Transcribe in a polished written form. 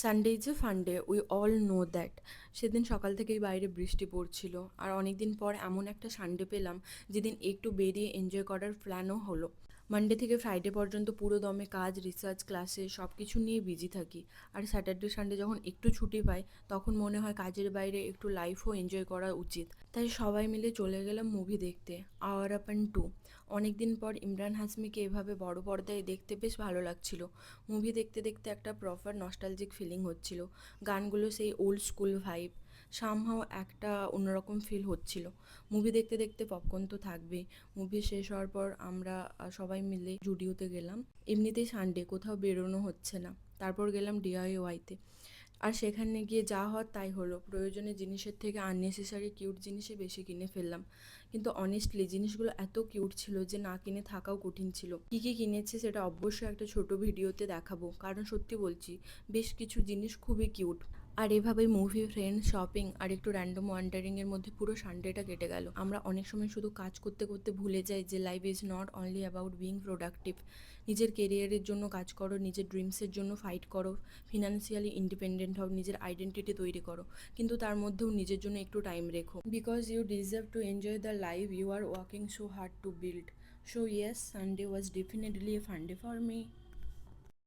Sunday is a ফান্ডে, we all know that. সেদিন সকাল থেকেই বাইরে বৃষ্টি পড়ছিল, আর অনেক দিন পর এমন একটা সানডে পেলাম যেদিন একটু বেরিয়ে এনজয় করার প্ল্যানও হলো। মানডে থেকে ফ্রাইডে পর্যন্ত পুরো দমে কাজ, রিসার্চ, ক্লাসে সব কিছু নিয়ে বিজি থাকি। আর স্যাটারডে সানডে যখন একটু ছুটি পাই তখন মনে হয় কাজের বাইরে একটু লাইফও এনজয় করা উচিত। তাই সবাই মিলে চলে গেলাম মুভি দেখতে, আওয়ার আপন টু। অনেক দিন পর ইমরান হাসমিকে এভাবে বড় পর্দায় দেখতে বেশ ভালো লাগছিল। মুভি দেখতে দেখতে একটা প্রপার নস্টালজিক ফিলিং হচ্ছিল। গানগুলো সেই ওল্ড স্কুল ভাইব, সামহাও একটা অন্যরকম ফিল হচ্ছিল। মুভি দেখতে দেখতে পপকর্ন তো থাকবেই। মুভি শেষ হওয়ার পর আমরা সবাই মিলে জুডিওতে গেলাম। এমনিতেই সানডে, কোথাও বেরোনো হচ্ছে না। তারপর গেলাম ডিআইওয়াইতে। আর সেখানে গিয়ে যা হওয়ার তাই হলো, প্রয়োজনীয় জিনিসের থেকে আননেসেসারি কিউট জিনিসই বেশি কিনে ফেললাম। কিন্তু অনেস্টলি জিনিসগুলো এত কিউট ছিল যে না কিনে থাকাও কঠিন ছিল। কী কী কিনেছি সেটা অবশ্যই একটা ছোট ভিডিওতে দেখাবো, কারণ সত্যি বলছি বেশ কিছু জিনিস খুবই কিউট। আর এভাবেই মুভি, ফ্রেন্ড, শপিং আর একটু র্যান্ডম ওয়ান্ডারিংয়ের মধ্যে পুরো সানডেটা কেটে গেল। আমরা অনেক সময় শুধু কাজ করতে করতে ভুলে যাই যে life is not only about being productive. নিজের কেরিয়ারের জন্য কাজ করো, নিজের ড্রিমসের জন্য ফাইট করো, ফিনান্সিয়ালি ইন্ডিপেন্ডেন্ট হও, নিজের আইডেন্টিটি তৈরি করো, কিন্তু তার মধ্যেও নিজের জন্য একটু টাইম রেখো, because you deserve to enjoy the life you are working so hard to build. So yes, Sunday was definitely a fun day for me.